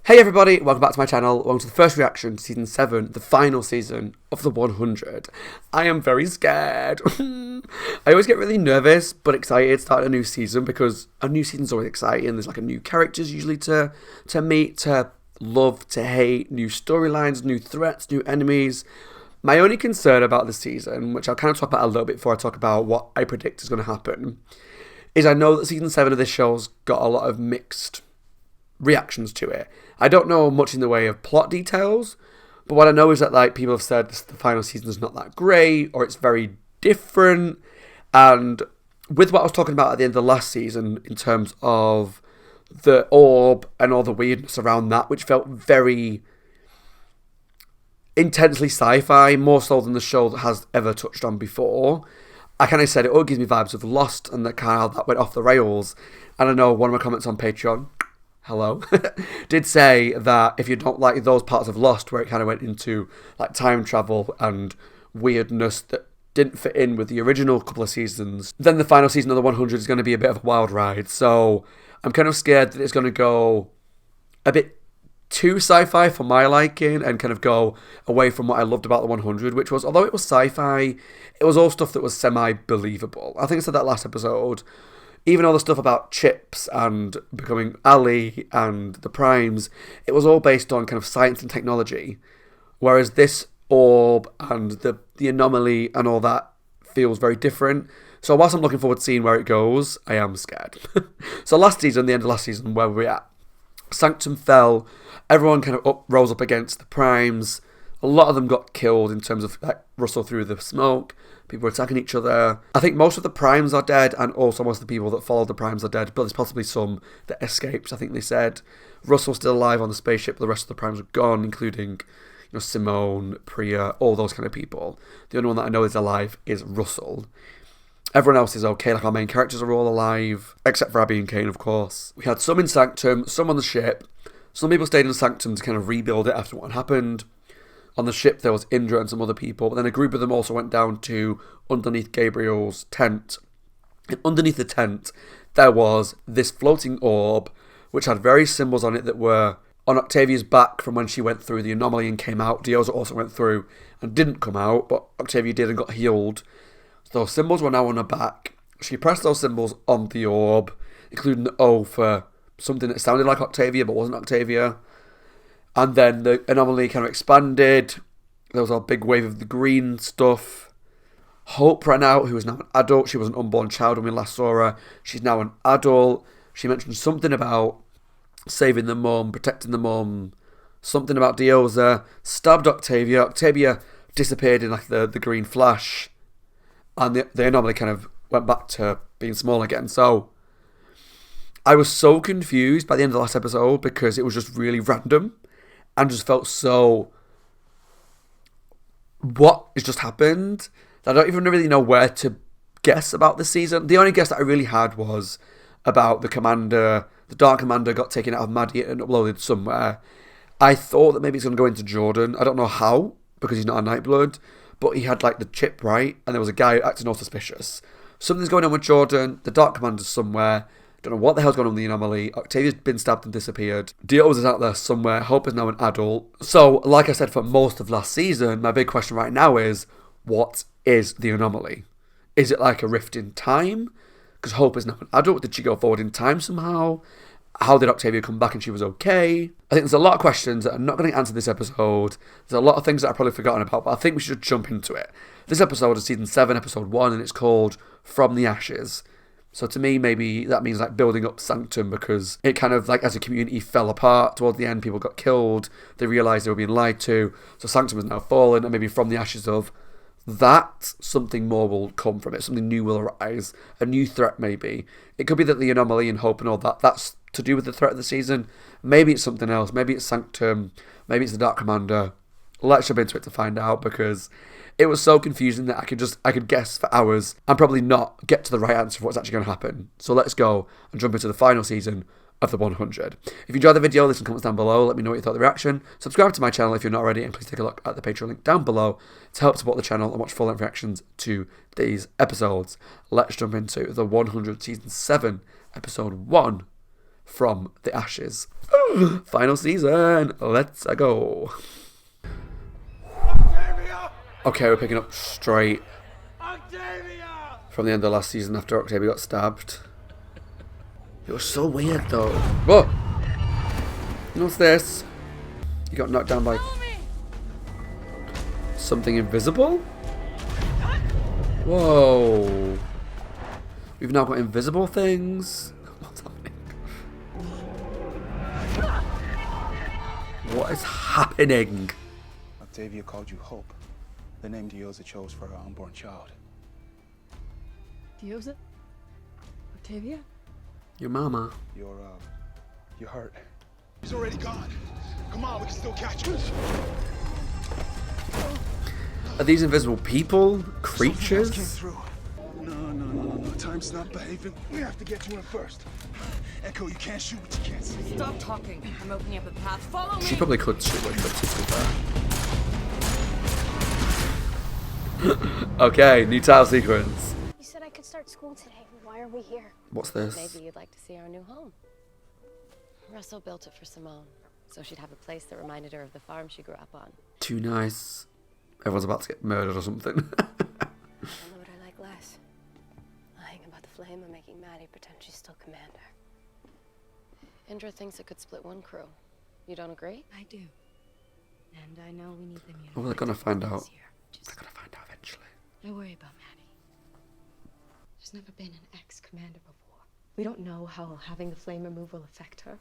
Hey everybody, welcome back to my channel. Welcome to the first reaction to season 7, the final season of the 100. I am very scared. I always get really nervous but excited starting a new season because a new season's always exciting. There's like a new characters usually to meet, to love, to hate, new storylines, new threats, new enemies. My only concern about this season, which I'll kind of talk about a little bit before I talk about what I predict is going to happen, is I know that season 7 of this show's got a lot of mixed reactions to it. I don't know much in the way of plot details, but what I know is that like people have said the final season is not that great or it's very different. And with what I was talking about at the end of the last season in terms of the orb and all the weirdness around that, which felt very intensely sci-fi, more so than the show that has ever touched on before, I kind of said it all gives me vibes of Lost and that kind of how that went off the rails. And I know one of my comments on Patreon, hello, did say that if you don't like those parts of Lost where it kind of went into like time travel and weirdness that didn't fit in with the original couple of seasons, then the final season of the 100 is going to be a bit of a wild ride. So I'm kind of scared that it's going to go a bit too sci-fi for my liking and kind of go away from what I loved about the 100, which was, although it was sci-fi, it was all stuff that was semi-believable. I think I said that last episode. Even all the stuff about chips and becoming Ali and the primes, it was all based on kind of science and technology. Whereas this orb and the anomaly and all that feels very different. So whilst I'm looking forward to seeing where it goes, I am scared. So last season, the end of last season, where were we at? Sanctum fell. Everyone kind of rose up against the primes. A lot of them got killed in terms of like Russell through the smoke. People were attacking each other. I think most of the primes are dead, and also most of the people that followed the primes are dead, but there's possibly some that escaped, I think they said. Russell's still alive on the spaceship, but the rest of the primes are gone, including Simone, Priya, all those kind of people. The only one that I know is alive is Russell. Everyone else is okay, like our main characters are all alive, except for Abby and Kane, of course. We had some in Sanctum, some on the ship. Some people stayed in Sanctum to kind of rebuild it after what had happened. On the ship, there was Indra and some other people, but then a group of them also went down to underneath Gabriel's tent. And underneath the tent, there was this floating orb, which had various symbols on it that were on Octavia's back from when she went through the anomaly and came out. Diosa also went through and didn't come out, but Octavia did and got healed. So those symbols were now on her back. She pressed those symbols on the orb, including the O for something that sounded like Octavia but wasn't Octavia. And then the anomaly kind of expanded. There was a big wave of the green stuff. Hope ran out, who is now an adult. She was an unborn child when we last saw her. She's now an adult. She mentioned something about saving the mum, protecting the mum. Something about Diosa. Stabbed Octavia. Octavia disappeared in like the green flash. And the anomaly kind of went back to being small again. So I was so confused by the end of the last episode because it was just really random. And just felt so, what has just happened? I don't even really know where to guess about this season. The only guess that I really had was about the commander. The Dark Commander got taken out of Maddie and uploaded somewhere. I thought that maybe it's going to go into Jordan. I don't know how, because he's not a Nightblood. But he had like the chip right, and there was a guy acting all suspicious. Something's going on with Jordan. The Dark Commander's somewhere. Don't know what the hell's going on with the anomaly. Octavia's been stabbed and disappeared. Diosa is out there somewhere. Hope is now an adult. So, like I said for most of last season, my big question right now is, what is the anomaly? Is it like a rift in time? Because Hope is now an adult. Did she go forward in time somehow? How did Octavia come back and she was okay? I think there's a lot of questions that I'm not going to answer this episode. There's a lot of things that I've probably forgotten about, but I think we should jump into it. This episode is season 7, episode 1, and it's called From the Ashes. So to me, maybe that means like building up Sanctum because it kind of like as a community fell apart towards the end. People got killed. They realised they were being lied to. So Sanctum has now fallen, and maybe from the ashes of that, something more will come from it. Something new will arise. A new threat maybe. It could be that the anomaly and Hope and all that, that's to do with the threat of the season. Maybe it's something else. Maybe it's Sanctum. Maybe it's the Dark Commander. Let's jump into it to find out because it was so confusing that I could guess for hours and probably not get to the right answer for what's actually going to happen. So let's go and jump into the final season of the 100. If you enjoyed the video, leave some comments down below. Let me know what you thought of the reaction. Subscribe to my channel if you're not already, and please take a look at the Patreon link down below to help support the channel and watch full-length reactions to these episodes. Let's jump into the 100 season 7 episode 1, From the Ashes. Final season. Let's go. Okay, we're picking up straight from the end of last season after Octavia got stabbed. It was so weird though. Whoa! What's this? You got knocked down by something invisible? Whoa. We've now got invisible things. What's happening? What is happening? Octavia called you Hope, the name Diosa chose for her unborn child. Diosa? Octavia? Your mama. You're hurt. He's already gone. Come on, we can still catch him. Are these invisible people? Creatures? Came through. No. Time's not behaving. We have to get to him first. Echo, you can't shoot what you can't see. Stop talking. I'm opening up a path. Follow me! She probably could shoot like that, to be fair. Okay, new title sequence. You said I could start school today. Why are we here? What's this? Maybe you'd like to see our new home. Russell built it for Simone, so she'd have a place that reminded her of the farm she grew up on. Too nice. Everyone's about to get murdered or something. I don't know what I like less. Lying about the flame and making Maddie pretend she's still commander. Indra thinks it could split one crew. You don't agree? I do. And I know we need them united. Oh, they're gonna find out. this year. They're gonna find out eventually. Don't worry about Maddie. There's never been an ex-commander before. We don't know how having the flame removed will affect her.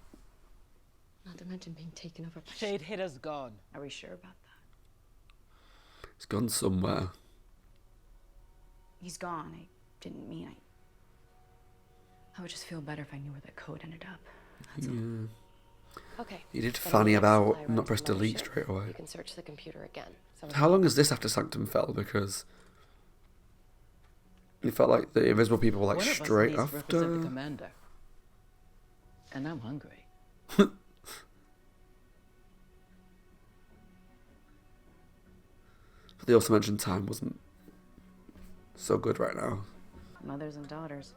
Not to mention being taken over by Shade Hitter's gone. Are we sure about that? It's gone somewhere. He's gone. I didn't mean I would just feel better if I knew where that code ended up. That's all. Yeah. Okay. You did Then funny when the next about supply not runs press another delete ship, straight away. You can search the computer again. How long is this after Sanctum fell? Because it felt like the invisible people were like One of us straight needs to represent the after. commander. And I'm hungry. But they also mentioned time wasn't so good right now. Mothers and daughters.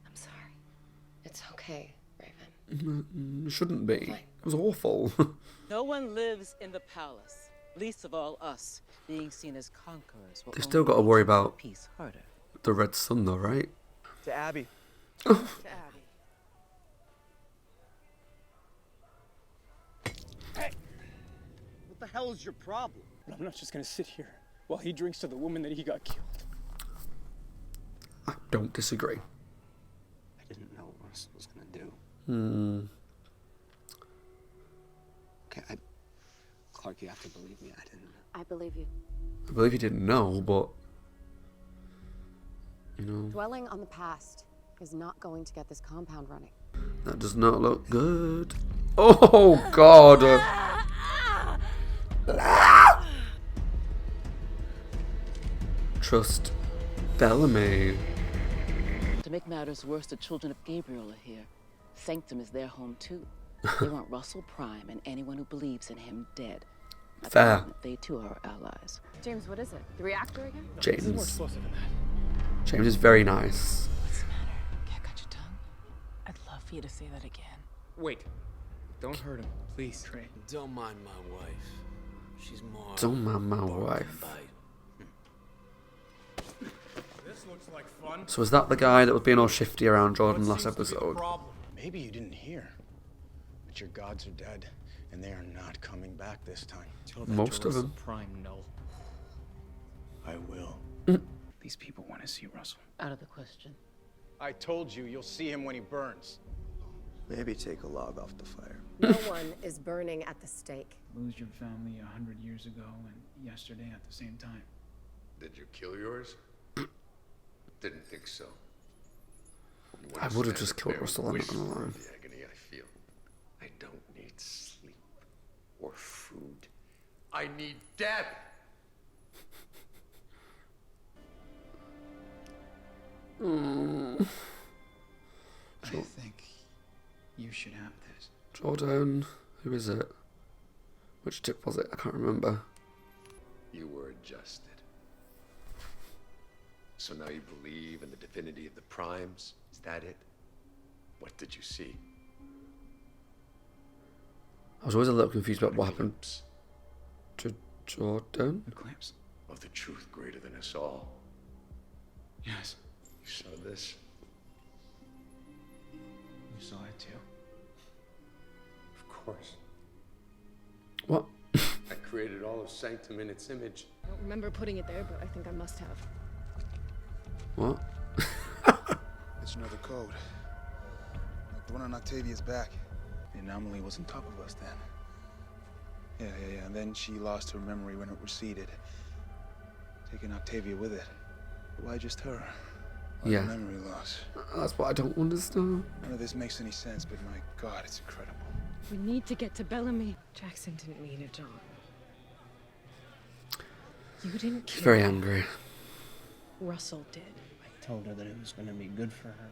I'm sorry. It's okay, Raven. It shouldn't be. Fine. It was awful. No one lives in the palace, least of all us, being seen as conquerors. will They've still only got to make worry keeping about peace harder. the Red Sun though, right? To Abby. To Abby. What the hell is your problem? But I'm not just gonna sit here while he drinks to the woman that he got killed. I don't disagree. I didn't know what Russell was gonna do. Okay, Clark, you have to believe me. I didn't. I believe you. I believe he didn't know, but you know, Dwelling on the past is not going to get this compound running. that does not look good. Oh God! Trust Bellamy. To make matters worse, the children of Gabriel are here. Sanctum is their home too. They want Russell Prime and anyone who believes in him dead. At the Fair. moment, they too are our allies. James, what is it? The reactor again? This is more James. explosive than that. James is very nice. What's the matter? Can't cut your tongue? I'd love for you to say that again. Wait. Don't hurt him, please. Trey. Don't mind my wife. She's more... Don't mind my bark than wife. bite. This looks like fun. So is that the guy that was being all shifty around Jordan last episode? Maybe you didn't hear, but your gods are dead, and they are not coming back this time. Tell that Most to of Russell them. Prime, no. I will. These people want to see Russell. Out of the question. I told you, you'll see him when he burns. Maybe take a log off the fire. No one is burning at the stake. Lose your family 100 years ago and yesterday at the same time. Did you kill yours? Didn't think so. You I would have just killed Russell, I'm not gonna lie. The agony I feel. I don't need sleep or food. I need death. I think you should have this. Jordan, who is it? Which tip was it? I can't remember. You were adjusted. So now you believe in the divinity of the primes? Is that it? What did you see? I was always a little confused about what happened to Jordan. The clamps? Of the truth greater than us all. Yes. You saw this? You saw it too? Of course. What? I created all of Sanctum in its image. I don't remember putting it there, but I think I must have. What? It's another code. Like the one on Octavia's back. The anomaly was on top of us then. Yeah. And then she lost her memory when it receded. Taking Octavia with it. Why just her? Why Yeah. Memory loss. That's what I don't understand. None of this makes any sense, but my God, it's incredible. We need to get to Bellamy. Jackson didn't mean it, John. You didn't She's kill very her. angry. Russell did. I told her that it was going to be good for her.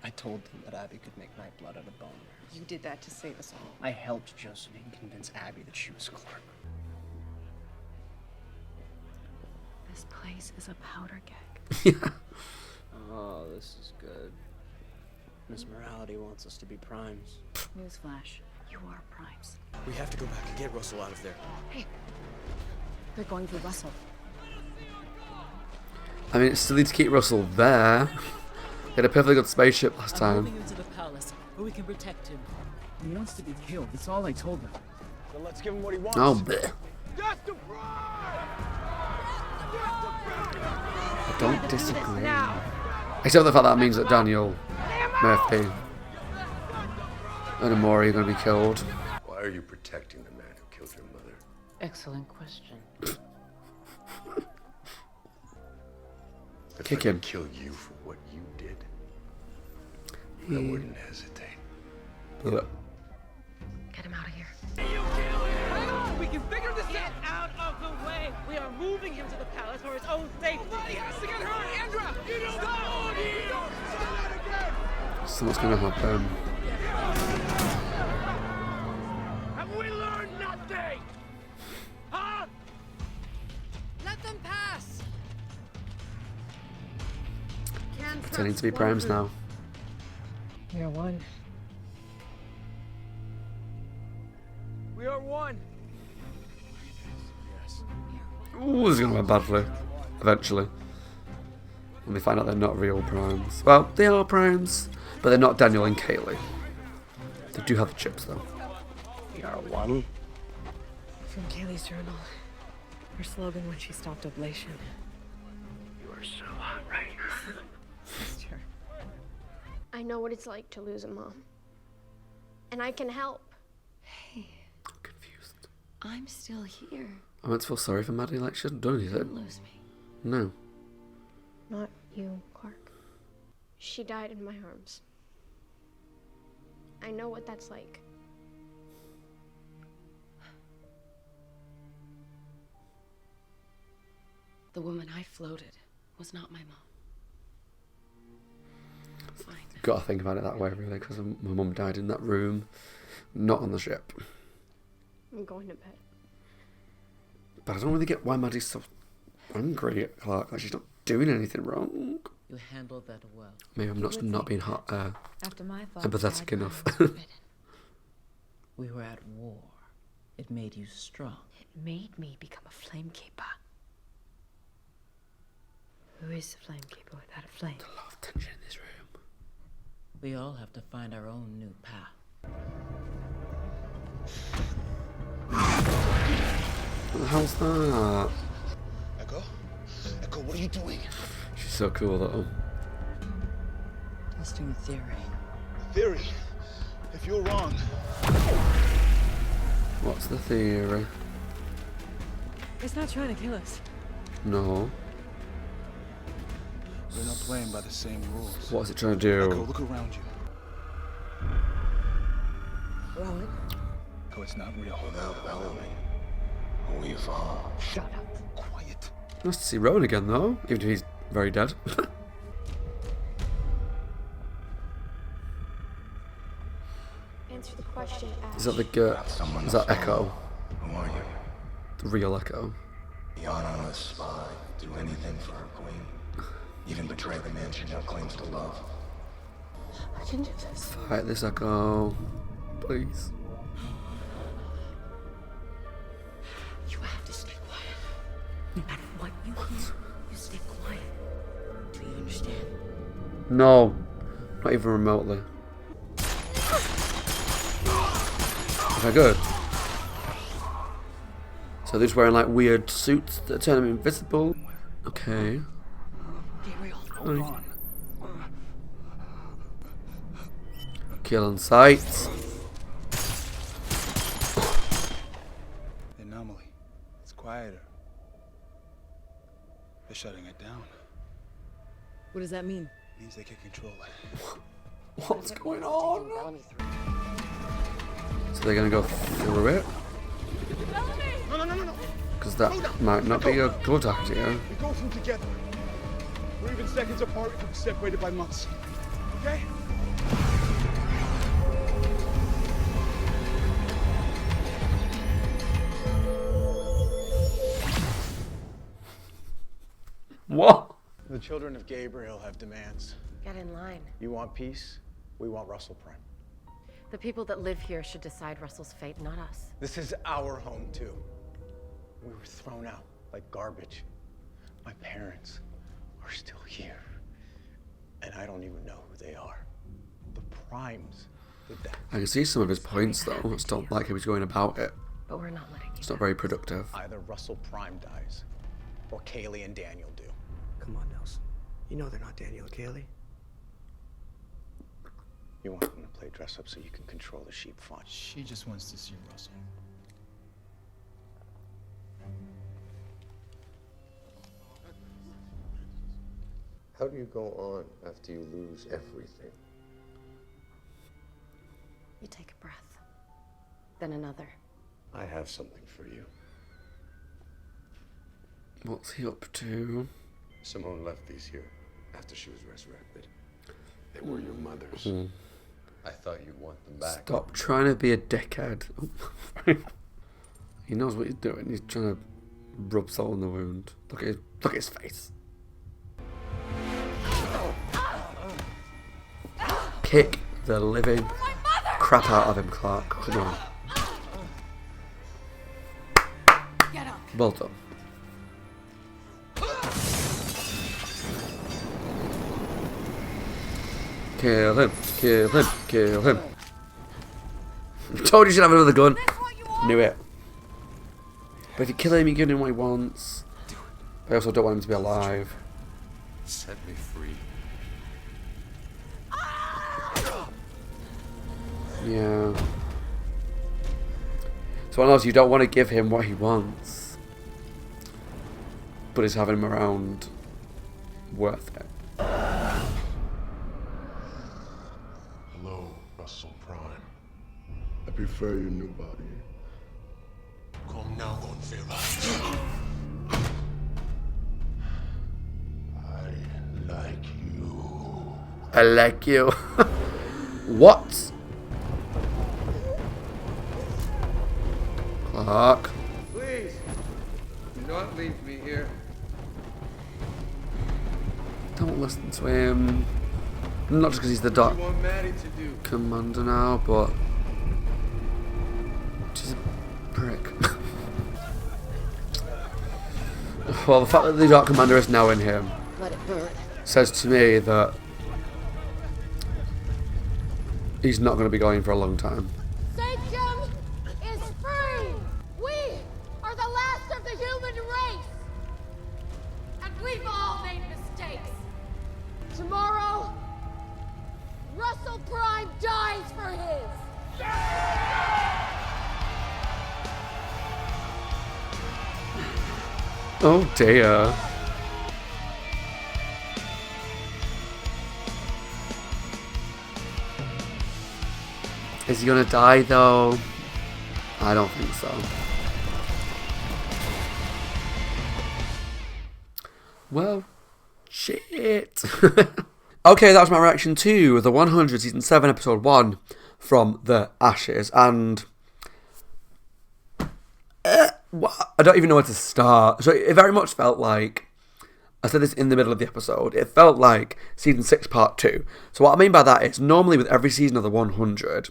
I told them that Abby could make my blood out of bone. You did that to save us all. I helped Josephine convince Abby that she was Clark. This place is a powder keg. Yeah. Oh, this is good. Miss Morality wants us to be primes. Newsflash. You are primes. We have to go back and get Russell out of there. Hey, they're going for Russell. I mean, it still needs to keep Russell there. He had a perfectly good spaceship last I'm time. moving him to the palace, where we can protect him. He wants to be killed. That's all I told him. Then let's give him what he wants. Oh, bleh. I don't disagree. Except for the fact that means that Daniel, Murphy, and Amori are going to be killed. Why are you protecting the man who killed your mother? Excellent question. If Kick I him. could kill you for what you did, I wouldn't hesitate. Blech. Get him out of here. We can figure this out! Get out of the way! We are moving him to the palace for his own safety! He has to get hurt! Andra! You don't stop! You don't stop again! So what's going to happen? Have we learned nothing? Huh? Let them pass! Pretending to be primes now. We are one. We are one! Ooh, this is going to go badly. Eventually. When they find out they're not real primes. Well, they are primes, but they're not Daniel and Kaylee. They do have the chips, though. We are one. From Kaylee's journal. Her slogan when she stopped oblation. You are so hot right now. Sister. I know what it's like to lose a mom. And I can help. Hey, I'm confused. I'm still here. I meant to feel sorry for Maddie, like she hasn't done Don't anything. lose me. No. Not you, Clark. She died in my arms. I know what that's like. The woman I floated was not my mom. Fine. Gotta think about it that way, really, because my mum died in that room, not on the ship. I'm going to bed. But I don't really get why Maddie's so angry at Clark. Like, she's not doing anything wrong. You handled that well. Maybe I'm not being After my father empathetic died, enough. I was forbidden. We were at war. It made you strong. It made me become a flame keeper. Who is the flame keeper without a flame? A lot of tension in this room. We all have to find our own new path. What the hell's that? Echo? Echo, what are you doing? She's so cool, though. Testing a theory. Theory. If you're wrong, What's the theory? It's not trying to kill us. No. we're not playing by the same rules. What is it trying to Echo, do? look around you. Rowan? Echo, it's not real. Without Bellamy, we fall. Shut up. Quiet. Nice to see Rowan again, though, even if he's very dead. Answer the question, Ash. Is that the is that Echo? Who are you? The real Echo? The honorless spy. Do anything for her queen. Even betray the man she now claims to love. can do this. Fight this, Echo. Please. You have to stay quiet. No matter what you hear, you stay quiet. Do you understand? No. Not even remotely. Okay, good. So they're just wearing like weird suits that turn them invisible. Okay. Gabriel, hold on. Kill on sight. The anomaly. It's quieter. They're shutting it down. What does that mean? Means they can control it. What's going on? So they're gonna go through it? No. Because that might not be a good idea. We go through together. We're even seconds apart if we're separated by months. Okay? What? The children of Gabriel have demands. Get in line. You want peace? We want Russell Prime. The people that live here should decide Russell's fate, not us. This is our home, too. We were thrown out like garbage. My parents are still here. And I don't even know who they are. The Primes did that. I can see some of his points though. I just don't like how he's going about it. But we're not letting you. It's not very productive. Either Russell Prime dies, or Kaylee and Daniel do. Come on, Nelson. You know they're not Daniel and Kaylee. You want them to play dress up so you can control the sheep farm. She just wants to see Russell. How do you go on after you lose everything? You take a breath. Then another. I have something for you. What's he up to? Simone left these here after she was resurrected. They were your mother's. I thought you'd want them back. Stop trying to be a dickhead. He knows what he's doing. He's trying to rub salt in the wound. Look at his face. Kick the living crap out of him, Clark. Come on. Well done. Kill him, kill him, kill him. Told you should have another gun. Knew it. But if you kill him, you give him what he wants. I also don't want him to be alive. Set me free. Yeah. So I know you don't want to give him what he wants. But is having him around worth it? Hello, Russell Prime. I prefer your new body. Come now, Gonzalo. I like you. I like you. What? Clark. Please, do not leave me here. Don't listen to him. Not just because he's the doc What do you want Maddie to do? commander now, but just a prick. Well, the fact that the doc commander is now in him Let it burn. says to me that he's not going to be going for a long time. Sachem is free! We are the last of the human race! And we've all made mistakes. Tomorrow, Russell Prime dies for his! Oh dear. Is he gonna die though? I don't think so. Well, shit. Okay, that was my reaction to The 100 Season 7 Episode 1 from The Ashes, and I don't even know where to start. So it very much felt like I said this in the middle of the episode, it felt like season 6 part 2. So what I mean by that is normally with every season of the 100,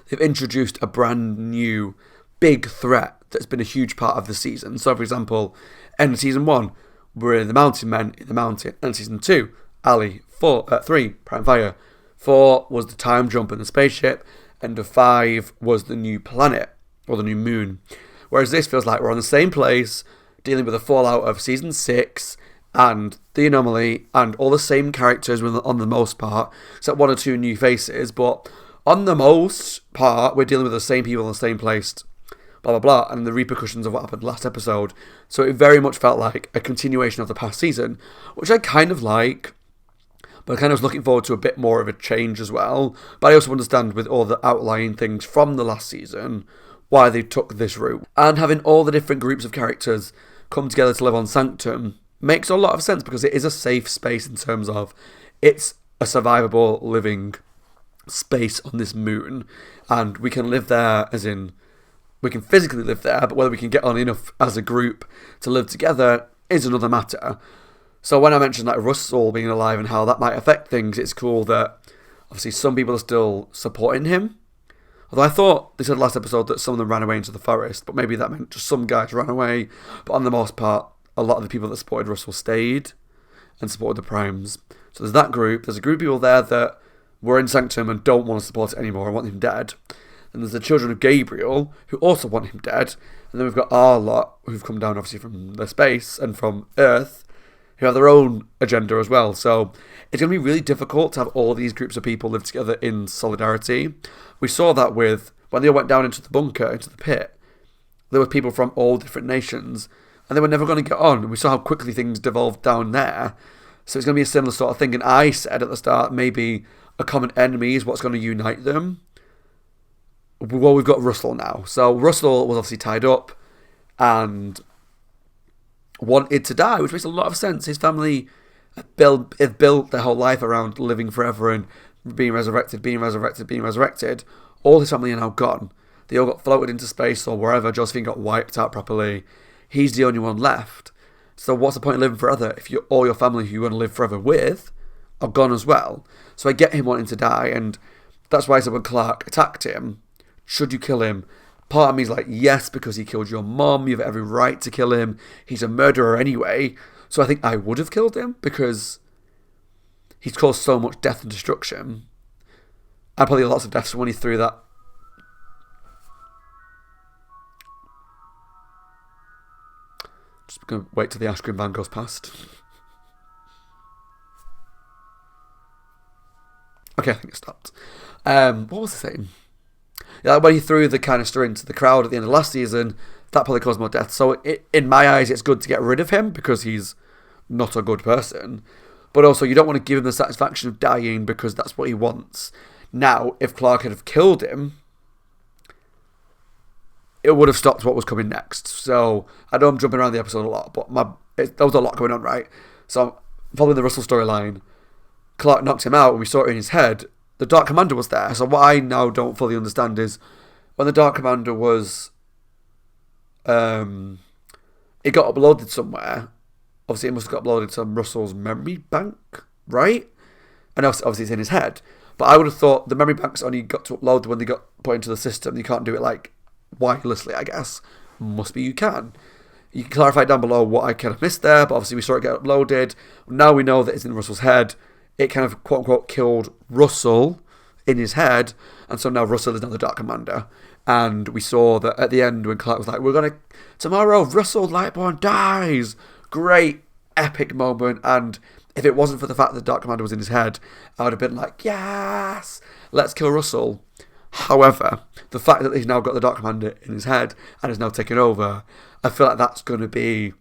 they've introduced a brand new big threat that's been a huge part of the season. So for example, end of season 1, we're in the mountain men in the mountain. End of season 2, Ali. 3, Prime Fire. 4 was the time jump in the spaceship. End of 5 was the new planet, or the new moon. Whereas this feels like we're on the same place, dealing with the fallout of season 6, and the anomaly, and all the same characters on the most part, except 1 or 2 new faces, but on the most part, we're dealing with the same people in the same place, blah, blah, blah, and the repercussions of what happened last episode. So it very much felt like a continuation of the past season, which I kind of like, but I kind of was looking forward to a bit more of a change as well. But I also understand with all the outlying things from the last season, why they took this route. And having all the different groups of characters come together to live on Sanctum makes a lot of sense, because it is a safe space in terms of it's a survivable living space on this moon, and we can live there, as in we can physically live there, but whether we can get on enough as a group to live together is another matter. So when I mentioned like Russell being alive and how that might affect things, it's cool that obviously some people are still supporting him. Although I thought they said last episode that some of them ran away into the forest, but maybe that meant just some guys ran away. But on the most part, a lot of the people that supported Russell stayed and supported the Primes. So there's that group. There's a group of people there that were in Sanctum and don't want to support it anymore and want him dead. And there's the children of Gabriel who also want him dead. And then we've got our lot who've come down obviously from the space and from Earth, who have their own agenda as well. So it's going to be really difficult to have all these groups of people live together in solidarity. We saw that with when they all went down into the bunker, into the pit. There were people from all different nations, and they were never going to get on. We saw how quickly things devolved down there. So it's going to be a similar sort of thing. And I said at the start, maybe a common enemy is what's going to unite them. Well, we've got Russell now. So Russell was obviously tied up and wanted to die, which makes a lot of sense. His family have built their whole life around living forever and being resurrected. All his family are now gone. They all got floated into space or wherever. Josephine got wiped out properly. He's the only one left. So what's the point of living forever if all your family who you want to live forever with are gone as well? So I get him wanting to die, and that's why I said when Clark attacked him, should you kill him? Part of me is like, yes, because he killed your mom. You have every right to kill him. He's a murderer anyway. So I think I would have killed him because he's caused so much death and destruction. And probably lots of deaths when he threw that. Just going to wait till the ice cream van goes past. Okay, I think it stopped. What was I saying? Yeah, when he threw the canister into the crowd at the end of last season, that probably caused more death. So in my eyes, it's good to get rid of him because he's not a good person. But also, you don't want to give him the satisfaction of dying because that's what he wants. Now, if Clark had have killed him, it would have stopped what was coming next. So I know I'm jumping around the episode a lot, but there was a lot going on, right? So following the Russell storyline, Clark knocked him out and we saw it in his head. The Dark Commander was there. So what I now don't fully understand is when the Dark Commander was... it got uploaded somewhere. Obviously, it must have got uploaded to Russell's memory bank, right? And obviously it's in his head. But I would have thought the memory banks only got to upload when they got put into the system. You can't do it like wirelessly, I guess. Must be you can. You can clarify down below what I kind of missed there, but obviously we saw it get uploaded. Now we know that it's in Russell's head. It kind of quote-unquote killed Russell in his head, and so now Russell is now the Dark Commander. And we saw that at the end when Clark was like, tomorrow Russell Lightborn dies! Great, epic moment, and if it wasn't for the fact that the Dark Commander was in his head, I would have been like, yes! Let's kill Russell. However, the fact that he's now got the Dark Commander in his head and is now taken over, I feel like that's going to be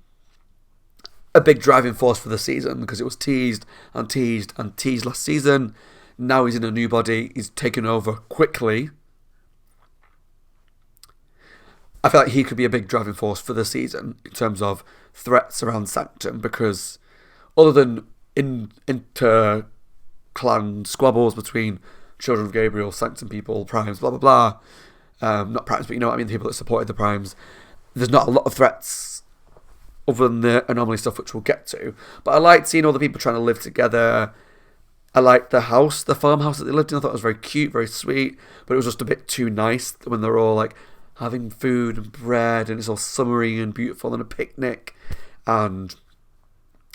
a big driving force for the season because it was teased and teased and teased last season. Now he's in a new body. He's taken over quickly. I feel like he could be a big driving force for the season in terms of threats around Sanctum because other than inter-clan squabbles between Children of Gabriel, Sanctum people, Primes, blah, blah, blah. Not Primes, but you know what I mean, the people that supported the Primes. There's not a lot of threats other than the anomaly stuff, which we'll get to. But I liked seeing all the people trying to live together. I liked the farmhouse that they lived in. I thought it was very cute, very sweet, but it was just a bit too nice when they're all like having food and bread and it's all summery and beautiful and a picnic, and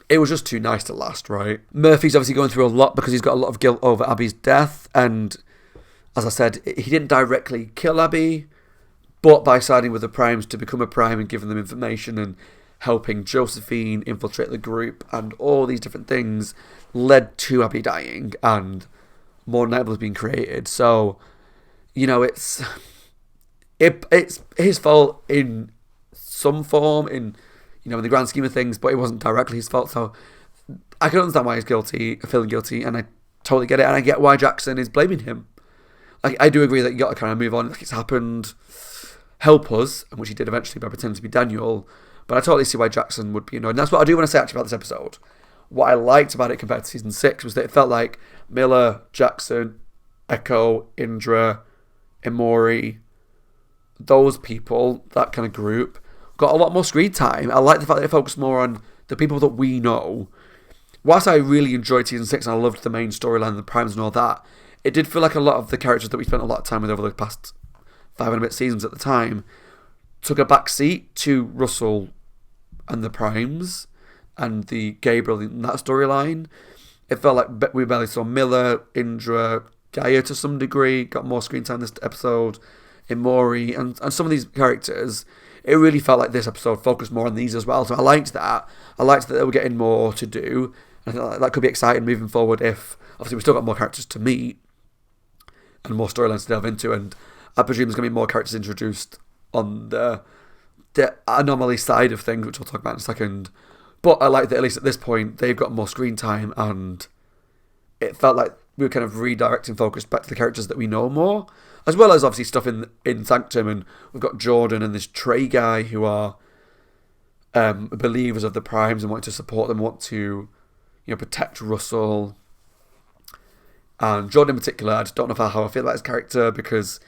it was just too nice to last, right? Murphy's obviously going through a lot because he's got a lot of guilt over Abby's death, and as I said, he didn't directly kill Abby, but by siding with the Primes to become a Prime and giving them information and helping Josephine infiltrate the group and all these different things led to Abby dying and more Nightblood being created. So, you know, it's his fault in some form, in the grand scheme of things, but it wasn't directly his fault. So I can understand why he's feeling guilty, and I totally get it, and I get why Jackson is blaming him. Like, I do agree that you got to kind of move on. Like, it's happened. Help us, which he did eventually by pretending to be Daniel. But I totally see why Jackson would be annoyed. And that's what I do want to say actually about this episode. What I liked about it compared to season 6 was that it felt like Miller, Jackson, Echo, Indra, Emori, those people, that kind of group, got a lot more screen time. I like the fact that they focused more on the people that we know. Whilst I really enjoyed season 6 and I loved the main storyline, the Primes and all that, it did feel like a lot of the characters that we spent a lot of time with over the past 5 and a bit seasons at the time took a back seat to Russell and the Primes and the Gabriel in that storyline. It felt like we barely saw Miller, Indra, Gaia to some degree, got more screen time this episode, Emori, and some of these characters. It really felt like this episode focused more on these as well, so I liked that. I liked that they were getting more to do. I think that could be exciting moving forward if, obviously, we've still got more characters to meet and more storylines to delve into, and I presume there's going to be more characters introduced on the anomaly side of things, which we'll talk about in a second. But I like that at least at this point, they've got more screen time, and it felt like we were kind of redirecting focus back to the characters that we know more, as well as obviously stuff in Sanctum, and we've got Jordan and this Trey guy who are believers of the Primes and want to support them, want to protect Russell. And Jordan in particular, I just don't know how I feel about his character, because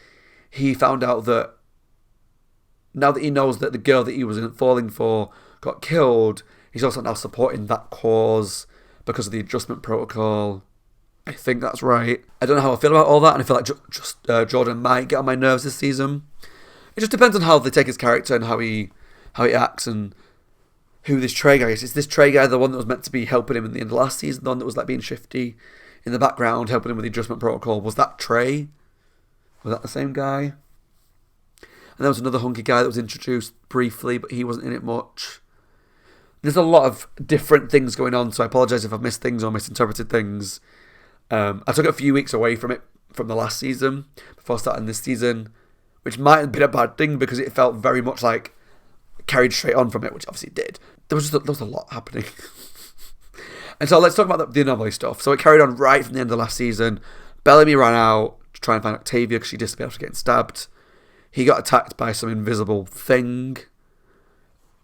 he found out that now that he knows that the girl that he was falling for got killed, he's also now supporting that cause because of the adjustment protocol. I think that's right. I don't know how I feel about all that, and I feel like Jordan might get on my nerves this season. It just depends on how they take his character and how he acts and who this Trey guy is. Is this Trey guy the one that was meant to be helping him in the end of last season, the one that was like being shifty in the background, helping him with the adjustment protocol? Was that Trey? Was that the same guy? And there was another hunky guy that was introduced briefly, but he wasn't in it much. There's a lot of different things going on, so I apologise if I've missed things or misinterpreted things. I took a few weeks away from the last season before starting this season, which might have been a bad thing because it felt very much like carried straight on from it, which obviously did. There was a lot happening. And so let's talk about the anomaly stuff. So it carried on right from the end of the last season. Bellamy ran out to try and find Octavia because she disappeared after getting stabbed. He got attacked by some invisible thing.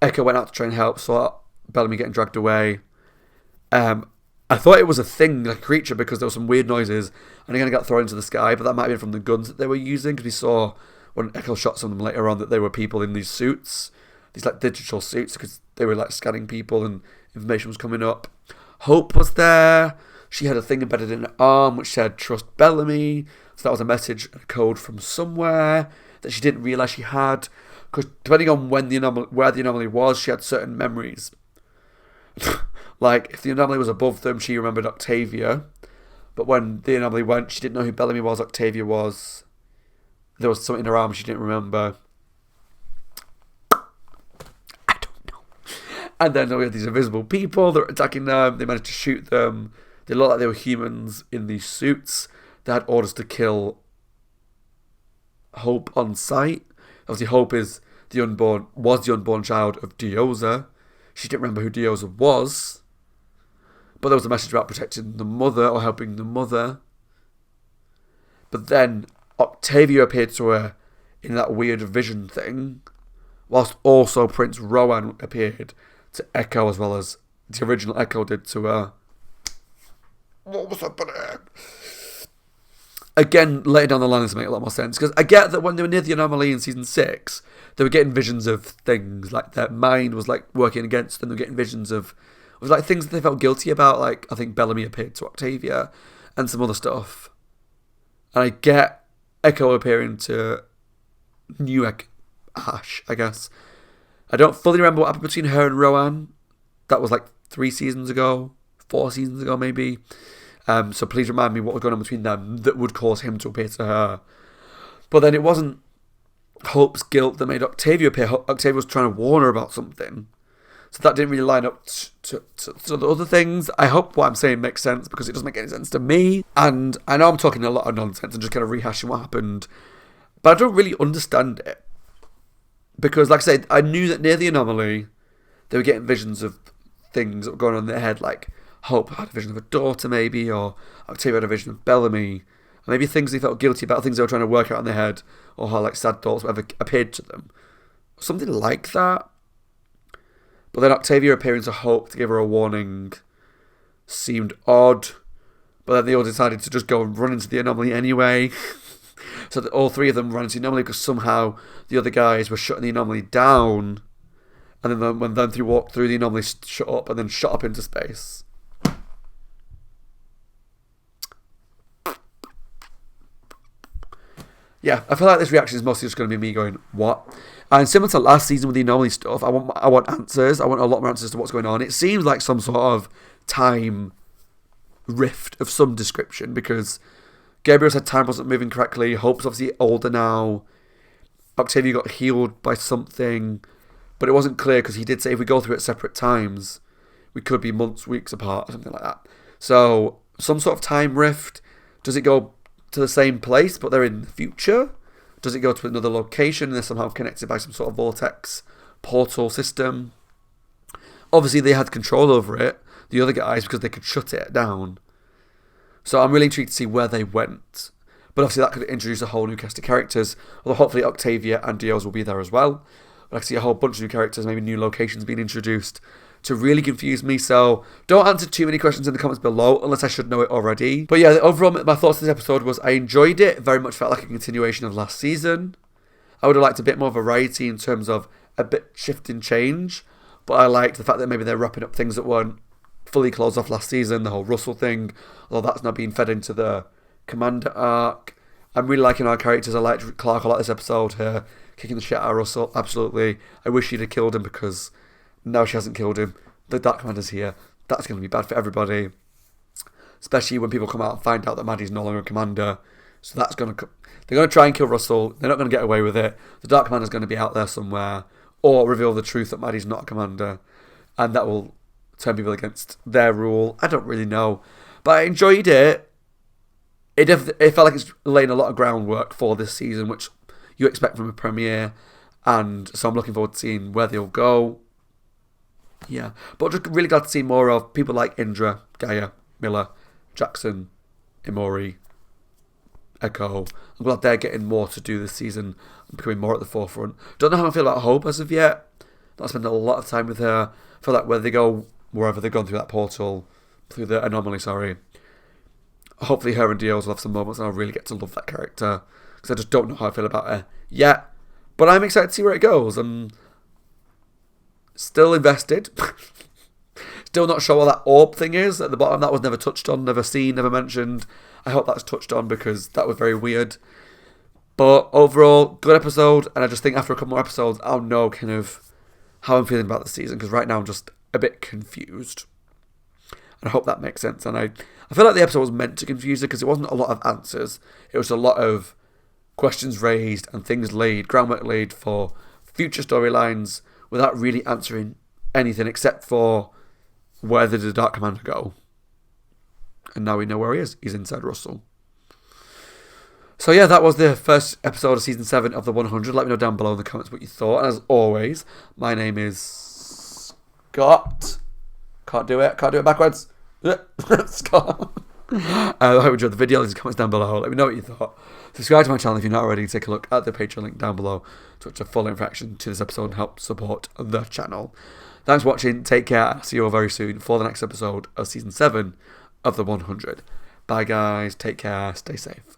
Echo went out to try and help, saw Bellamy getting dragged away. I thought it was a thing, like a creature, because there were some weird noises, and he kind of got thrown into the sky, but that might have been from the guns that they were using, because we saw when Echo shot some of them later on that they were people in these suits, these like digital suits, because they were like scanning people and information was coming up. Hope was there. She had a thing embedded in her arm which said, "Trust Bellamy." So that was a message, a code from somewhere that she didn't realise she had, because depending on where the anomaly was, she had certain memories. Like, if the anomaly was above them, she remembered Octavia. But when the anomaly went, she didn't know who Bellamy was, Octavia was. There was something in her arm she didn't remember. I don't know. And then we had these invisible people that were attacking them. They managed to shoot them. They looked like they were humans in these suits. They had orders to kill Hope on sight. Obviously, Hope was the unborn child of Dioza. She didn't remember who Dioza was. But there was a message about protecting the mother or helping the mother. But then Octavia appeared to her in that weird vision thing, whilst also Prince Rowan appeared to Echo as well as the original Echo did to her. What was happening? again, later down the line, this will make a lot more sense. Because I get that when they were near the anomaly in season 6, they were getting visions of things. Like, their mind was, like, working against them. They were getting visions of like, things that they felt guilty about. Like, I think Bellamy appeared to Octavia and some other stuff. And I get Echo appearing to new Ash, I guess. I don't fully remember what happened between her and Rowan. That was like 3 seasons ago, 4 seasons ago maybe. So please remind me what was going on between them that would cause him to appear to her. But then it wasn't Hope's guilt that made Octavia appear. Octavia was trying to warn her about something. So that didn't really line up to the other things. I hope what I'm saying makes sense, because it doesn't make any sense to me. And I know I'm talking a lot of nonsense and just kind of rehashing what happened, but I don't really understand it. Because, like I said, I knew that near the anomaly, they were getting visions of things that were going on in their head, like Hope had a vision of a daughter, maybe, or Octavia had a vision of Bellamy, or maybe things they felt guilty about, things they were trying to work out in their head, or how, like, sad thoughts whatever appeared to them. Something like that. But then Octavia appearing to Hope to give her a warning seemed odd. But then they all decided to just go and run into the anomaly anyway. So that all 3 of them ran into the anomaly because somehow the other guys were shutting the anomaly down. And then when them 3 walked through, the anomaly shut up and then shot up into space. Yeah, I feel like this reaction is mostly just going to be me going, what? And similar to last season with the anomaly stuff, I want answers. I want a lot more answers to what's going on. It seems like some sort of time rift of some description, because Gabriel said time wasn't moving correctly. Hope's obviously older now. Octavia got healed by something, but it wasn't clear, because he did say if we go through it at separate times, we could be months, weeks apart, or something like that. So, some sort of time rift. Does it go to the same place, but they're in the future? Does it go to another location and they're somehow connected by some sort of vortex portal system? Obviously, they had control over it, the other guys, because they could shut it down. So I'm really intrigued to see where they went. But obviously, that could introduce a whole new cast of characters. Although hopefully Octavia and Dios will be there as well. But I can see a whole bunch of new characters, maybe new locations being introduced to really confuse me. So don't answer too many questions in the comments below, unless I should know it already. But yeah, overall, my thoughts on this episode was I enjoyed it. Very much felt like a continuation of last season. I would have liked a bit more variety in terms of a bit shift and change. But I liked the fact that maybe they're wrapping up things that weren't fully closed off last season. The whole Russell thing, although that's now being fed into the Commander arc. I'm really liking our characters. I liked Clark a lot this episode. Her kicking the shit out of Russell, absolutely. I wish she'd have killed him, because now she hasn't killed him. The Dark Commander's here. That's going to be bad for everybody. Especially when people come out and find out that Maddie's no longer a commander. So that's going to... They're going to try and kill Russell. They're not going to get away with it. The Dark Commander's going to be out there somewhere. Or reveal the truth that Maddie's not a commander. And that will turn people against their rule. I don't really know. But I enjoyed it. It felt like it's laying a lot of groundwork for this season, which you expect from a premiere. And so I'm looking forward to seeing where they'll go. Yeah, but just really glad to see more of people like Indra, Gaia, Miller, Jackson, Imori, Echo. I'm glad they're getting more to do this season and becoming more at the forefront. Don't know how I feel about Hope as of yet. I spent a lot of time with her. I feel like where they go, wherever they've gone through that portal, through the anomaly, hopefully her and Dios will have some moments and I'll really get to love that character, because I just don't know how I feel about her yet. But I'm excited to see where it goes. I'm still invested. Still not sure what that orb thing is at the bottom. That was never touched on, never seen, never mentioned. I hope that's touched on, because that was very weird. But overall, good episode. And I just think after a couple more episodes, I'll know kind of how I'm feeling about the season, because right now I'm just a bit confused. And I hope that makes sense. And I feel like the episode was meant to confuse it, because it wasn't a lot of answers. It was a lot of questions raised and things laid, groundwork laid for future storylines, without really answering anything except for where did the Dark Commander go? And now we know where he is. He's inside Russell. So yeah, that was the first episode of Season 7 of the 100. Let me know down below in the comments what you thought. And as always, my name is Scott. Can't do it backwards. Scott. I hope you enjoyed the video. Leave the comments down below. Let me know what you thought. Subscribe to my channel if you're not already. Take a look at the Patreon link down below to watch a full interaction to this episode and help support the channel. Thanks for watching. Take care. I'll see you all very soon for the next episode of Season 7 of the 100. Bye guys. Take care. Stay safe.